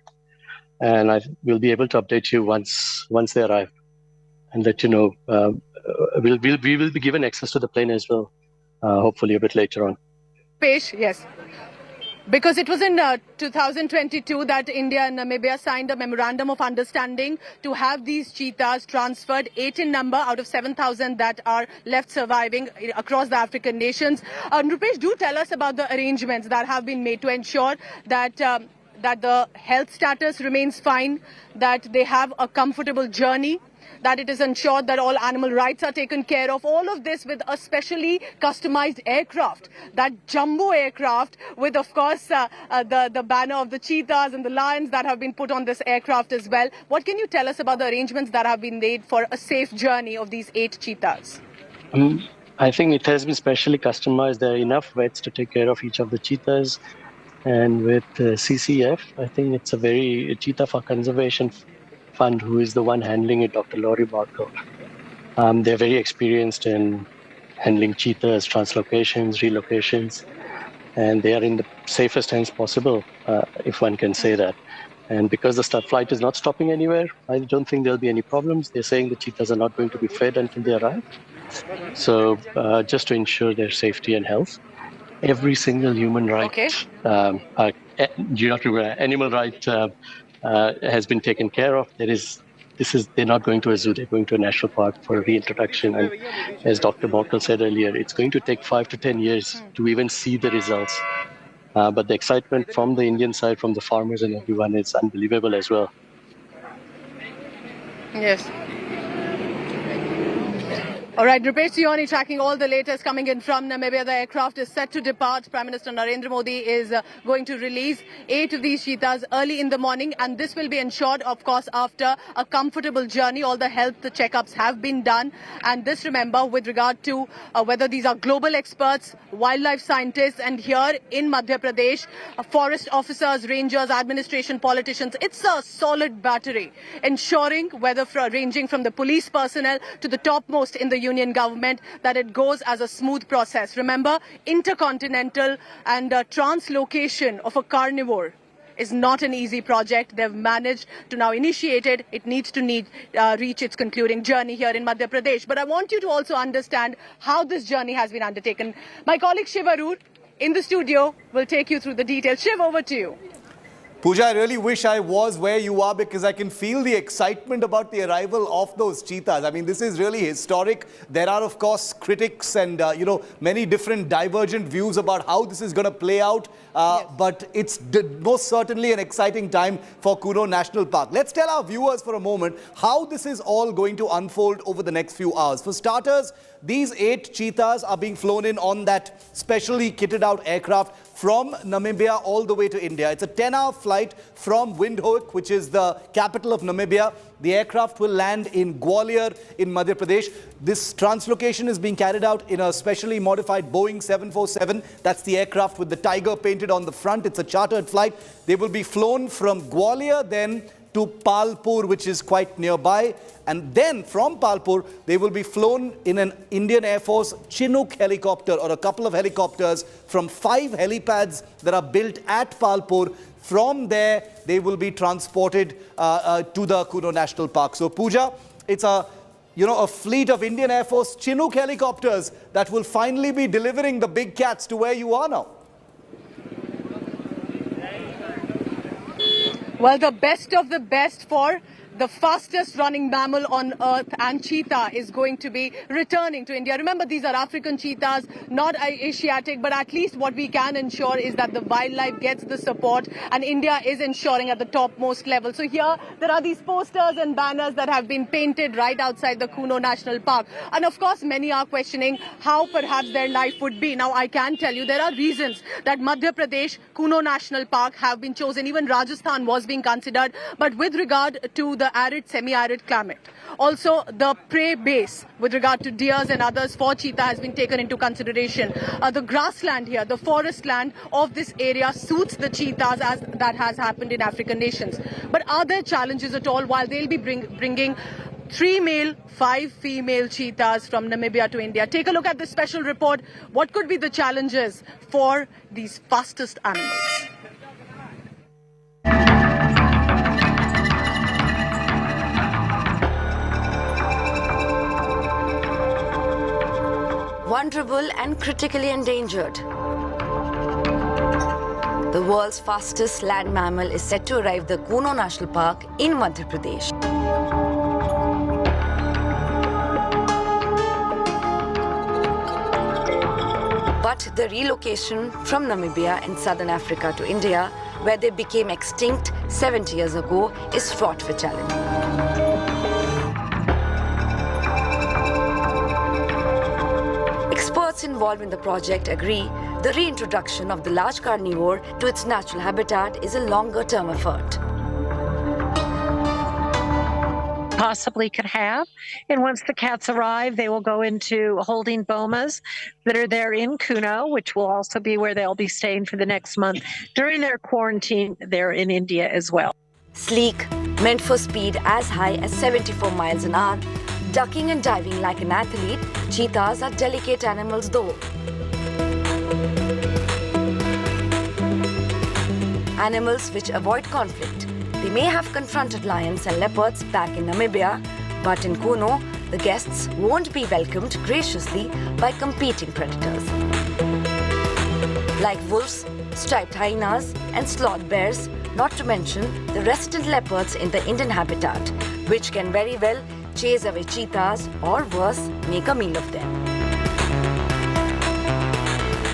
and we'll be able to update you once they arrive and let you know. We will be given access to the plane as well, hopefully a bit later on. Pesh, yes. Because it was in 2022 that India and Namibia signed a memorandum of understanding to have these cheetahs transferred, 8 in number out of 7,000 that are left surviving across the African nations. Rupesh, do tell us about the arrangements that have been made to ensure that that the health status remains fine, that they have a comfortable journey, that it is ensured that all animal rights are taken care of. All of this with a specially customized aircraft, that jumbo aircraft with, of course, the banner of the cheetahs and the lions that have been put on this aircraft as well. What can you tell us about the arrangements that have been made for a safe journey of these 8 cheetahs? I think it has been specially customized. There are enough vets to take care of each of the cheetahs. And with CCF, I think it's a very Cheetah for Conservation Fund, who is the one handling it, Dr. Laurie Barker. They're very experienced in handling cheetahs, translocations, relocations, and they are in the safest hands possible, if one can say that. And because the flight is not stopping anywhere, I don't think there'll be any problems. They're saying the cheetahs are not going to be fed until they arrive. So just to ensure their safety and health, every single human right, animal right has been taken care of. They're not going to a zoo, they're going to a national park for reintroduction. And as Dr. Barker said earlier, it's going to take 5 to 10 years to even see the results. But the excitement from the Indian side, from the farmers and everyone, is unbelievable as well. Yes. All right, Rupesh Sioni tracking all the latest coming in from Namibia. The aircraft is set to depart. Prime Minister Narendra Modi is going to release 8 of these cheetahs early in the morning, and this will be ensured, of course, after a comfortable journey. All the health checkups have been done, and this, remember, with regard to whether these are global experts, wildlife scientists, and here in Madhya Pradesh, forest officers, rangers, administration, politicians. It's a solid battery, ensuring whether ranging from the police personnel to the topmost in the union government, that it goes as a smooth process. Remember, intercontinental and translocation of a carnivore is not an easy project. They've managed to now initiate it. It needs to reach its concluding journey here in Madhya Pradesh. But I want you to also understand how this journey has been undertaken. My colleague Shiv Aroor in the studio will take you through the details. Shiv, over to you. Pooja, I really wish I was where you are because I can feel the excitement about the arrival of those cheetahs. I mean, this is really historic. There are, of course, critics and, many different divergent views about how this is going to play out. But it's most certainly an exciting time for Kuno National Park. Let's tell our viewers for a moment how this is all going to unfold over the next few hours. For starters, these 8 cheetahs are being flown in on that specially kitted out aircraft from Namibia all the way to India. It's a 10-hour flight from Windhoek, which is the capital of Namibia. The aircraft will land in Gwalior in Madhya Pradesh. This translocation is being carried out in a specially modified Boeing 747. That's the aircraft with the tiger painted on the front. It's a chartered flight. They will be flown from Gwalior then to Palpur, which is quite nearby. And then from Palpur, they will be flown in an Indian Air Force Chinook helicopter or a couple of helicopters from 5 helipads that are built at Palpur. From there, they will be transported to the Kuno National Park. So, Pooja, it's a fleet of Indian Air Force Chinook helicopters that will finally be delivering the big cats to where you are now. Well, the best of the best for the fastest running mammal on earth, and cheetah is going to be returning to India. Remember, these are African cheetahs, not Asiatic, but at least what we can ensure is that the wildlife gets the support, and India is ensuring at the topmost level. So here, there are these posters and banners that have been painted right outside the Kuno National Park. And of course, many are questioning how perhaps their life would be. Now, I can tell you there are reasons that Madhya Pradesh, Kuno National Park have been chosen. Even Rajasthan was being considered. But with regard to the arid, semi-arid climate, also the prey base with regard to deers and others for cheetah has been taken into consideration. The grassland here, the forest land of this area suits the cheetahs, as that has happened in African nations. But are there challenges at all while they'll be bringing 3 male, 5 female cheetahs from Namibia to India? Take a look at this special report. What could be the challenges for these fastest animals? Vulnerable and critically endangered. The world's fastest land mammal is set to arrive at the Kuno National Park in Madhya Pradesh. But the relocation from Namibia in southern Africa to India, where they became extinct 70 years ago, is fraught with challenge. Experts involved in the project agree the reintroduction of the large carnivore to its natural habitat is a longer-term effort. Possibly could have. And once the cats arrive, they will go into holding bomas that are there in Kuno, which will also be where they'll be staying for the next month during their quarantine there in India as well. Sleek, meant for speed as high as 74 miles an hour, ducking and diving like an athlete, cheetahs are delicate animals though. Animals which avoid conflict. They may have confronted lions and leopards back in Namibia, but in Kuno, the guests won't be welcomed graciously by competing predators. Like wolves, striped hyenas, and sloth bears, not to mention the resident leopards in the Indian habitat, which can very well chase away cheetahs or worse, make a meal of them.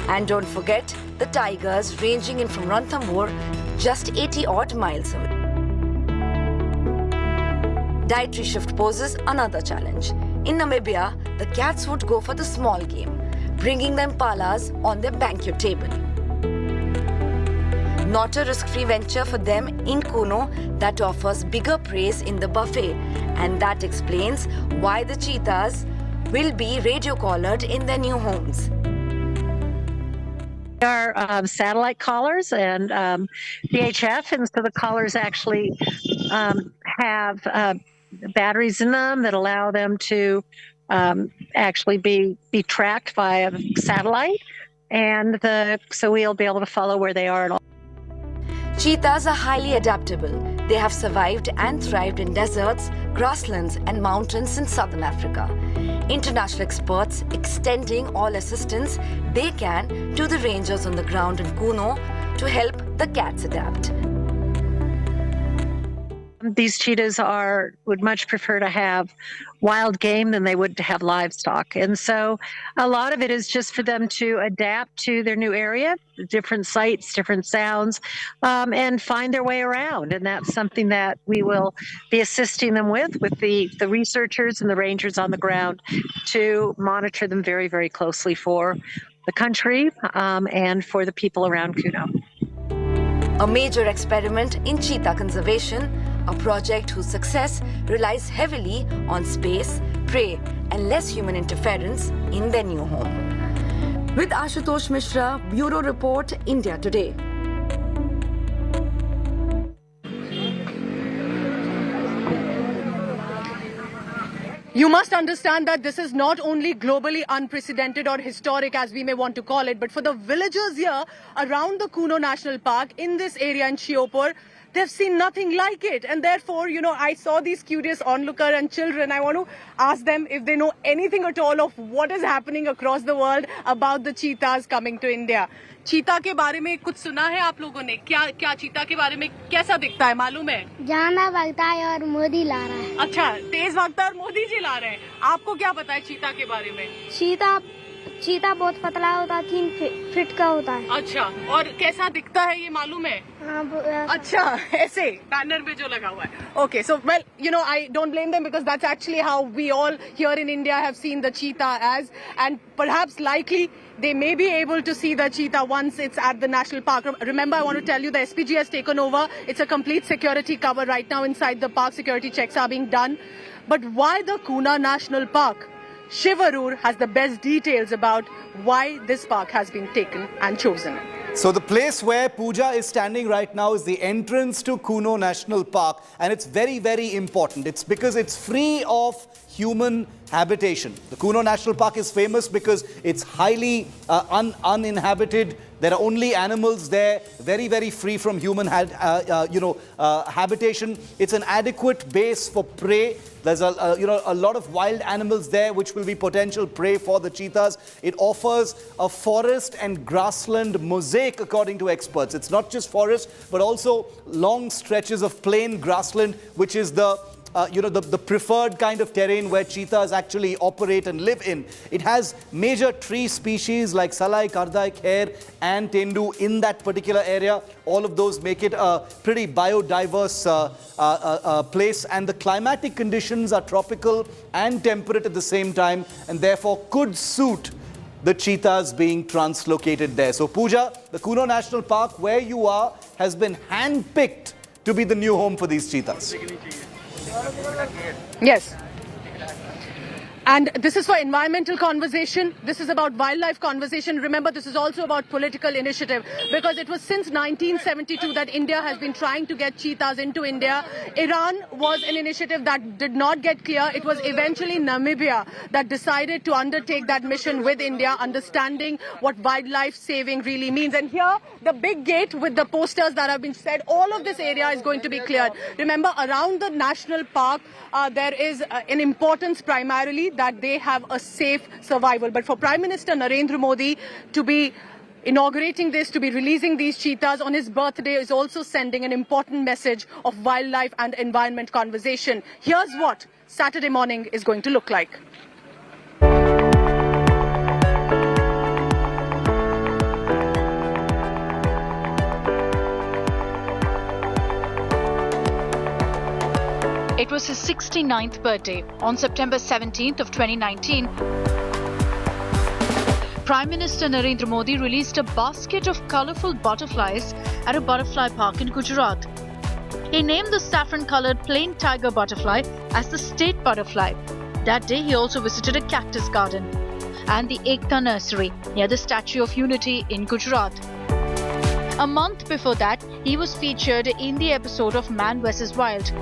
And don't forget the tigers ranging in from Ranthambore, just 80 odd miles away. Dietary shift poses another challenge. In Namibia, the cats would go for the small game, bringing them palas on their banquet table. Not a risk-free venture for them in Kuno that offers bigger praise in the buffet, and that explains why the cheetahs will be radio-collared in their new homes. They are satellite collars and VHF, and so the collars actually have batteries in them that allow them to actually be tracked by a satellite, and so we'll be able to follow where they are at all. Cheetahs are highly adaptable. They have survived and thrived in deserts, grasslands, and mountains in southern Africa. International experts extending all assistance they can to the rangers on the ground in Kuno to help the cats adapt. These cheetahs would much prefer to have wild game than they would to have livestock. And so a lot of it is just for them to adapt to their new area, different sights, different sounds, and find their way around. And that's something that we will be assisting them with the researchers and the rangers on the ground to monitor them very, very closely for the country and for the people around Kuno. A major experiment in cheetah conservation, a project whose success relies heavily on space, prey, and less human interference in their new home. With Ashutosh Mishra, Bureau Report, India Today. You must understand that this is not only globally unprecedented or historic, as we may want to call it, but for the villagers here around the Kuno National Park in this area in Shiopur, they've seen nothing like it. And therefore, I saw these curious onlooker and children. I want to ask them if they know anything at all of what is happening across the world about the cheetahs coming to India. चीता के बारे में कुछ सुना है आप लोगों ने? क्या चीता के बारे में कैसा दिखता है, मालूम है? ज्यादा भागता है और मोदी ला रहा है। अच्छा, तेज भागता है और मोदी जी ला रहे हैं। आपको क्या पता है चीता के बारे में? चीता बहुत पतला होता है, 3 फीट का होता है। अच्छा, और कैसा दिखता है ये मालूम है? अच्छा, ऐसे बैनर में जो लगा हुआ है। Okay, so well, I don't blame them because that's actually how we all here in India have seen the cheetah as, and perhaps likely they may be able to see the cheetah once it's at the national park. Remember, I want to tell you the SPG has taken over. It's a complete security cover right now inside the park. Security checks are being done. But why the Kuno National Park? Shiv Aroor has the best details about why this park has been taken and chosen. So the place where Pooja is standing right now is the entrance to Kuno National Park, and it's very, very important. It's because it's free of human habitation. The Kuno National Park is famous because it's highly uninhabited. There are only animals there, very, very free from human habitation. It's an adequate base for prey. There's a lot of wild animals there which will be potential prey for the cheetahs. It offers a forest and grassland mosaic according to experts. It's not just forest but also long stretches of plain grassland, which is the preferred kind of terrain where cheetahs actually operate and live in. It has major tree species like Salai, Kardai, Kher and Tendu in that particular area. All of those make it a pretty biodiverse place, and the climatic conditions are tropical and temperate at the same time, and therefore could suit the cheetahs being translocated there. So Pooja, the Kuno National Park where you are has been hand-picked to be the new home for these cheetahs. Yes. And this is for environmental conversation. This is about wildlife conversation. Remember, this is also about political initiative, because it was since 1972 that India has been trying to get cheetahs into India. Iran was an initiative that did not get clear. It was eventually Namibia that decided to undertake that mission with India, understanding what wildlife saving really means. And here, the big gate with the posters that have been said, all of this area is going to be cleared. Remember, around the national park, there is an importance primarily that they have a safe survival. But for Prime Minister Narendra Modi to be inaugurating this, to be releasing these cheetahs on his birthday, is also sending an important message of wildlife and environment conversation. Here's what Saturday morning is going to look like. It was his 69th birthday on September 17th of 2019. Prime Minister Narendra Modi released a basket of colourful butterflies at a butterfly park in Gujarat. He named the saffron-coloured plain tiger butterfly as the state butterfly. That day he also visited a cactus garden and the Ekta nursery near the Statue of Unity in Gujarat. A month before that, he was featured in the episode of Man vs. Wild.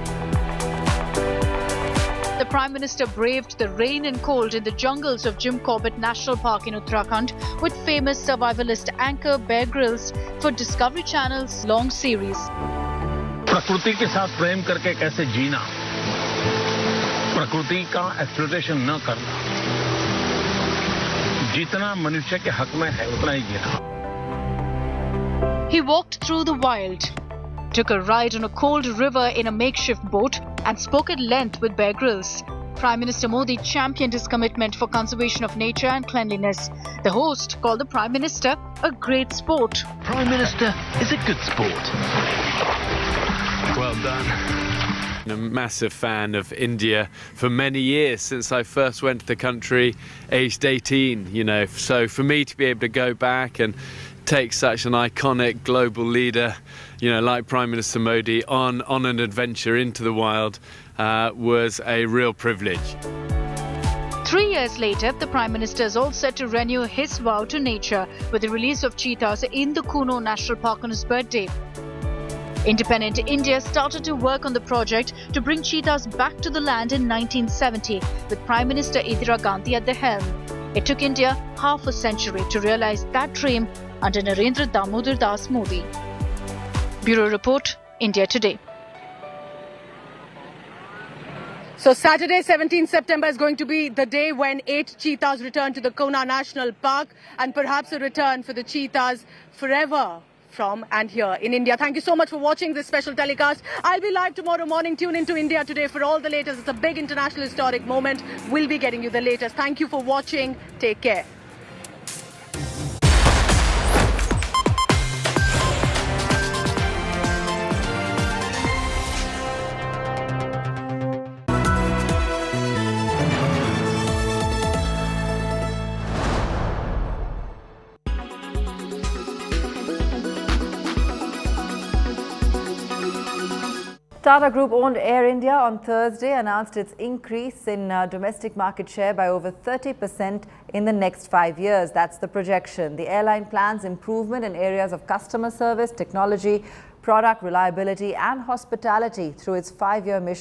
The Prime Minister braved the rain and cold in the jungles of Jim Corbett National Park in Uttarakhand with famous survivalist anchor Bear Grylls for Discovery Channel's long series. प्रकृति के साथ प्रेम करके कैसे जीना, प्रकृति का exploitation न करना, जितना मनुष्य के हक में है उतना ही जीना. He walked through the wild, took a ride on a cold river in a makeshift boat and spoke at length with Bear Grylls. Prime Minister Modi championed his commitment for conservation of nature and cleanliness. The host called the Prime Minister a great sport. Prime Minister is a good sport. Well done. I'm a massive fan of India for many years, since I first went to the country aged 18, So for me to be able to go back and take such an iconic global leader, like Prime Minister Modi on an adventure into the wild was a real privilege. 3 years later, the Prime Minister is all set to renew his vow to nature with the release of cheetahs in the Kuno National Park on his birthday. Independent India started to work on the project to bring cheetahs back to the land in 1970 with Prime Minister Indira Gandhi at the helm. It took India half a century to realize that dream under Narendra Damodar Das Modi. Bureau Report, India Today. So Saturday, 17th September is going to be the day when 8 cheetahs return to the Kuno National Park, and perhaps a return for the cheetahs forever from and here in India. Thank you so much for watching this special telecast. I'll be live tomorrow morning. Tune into India Today for all the latest. It's a big international historic moment. We'll be getting you the latest. Thank you for watching. Take care. Tata Group owned Air India on Thursday announced its increase in domestic market share by over 30% in the next 5 years. That's the projection. The airline plans improvement in areas of customer service, technology, product reliability and hospitality through its 5-year mission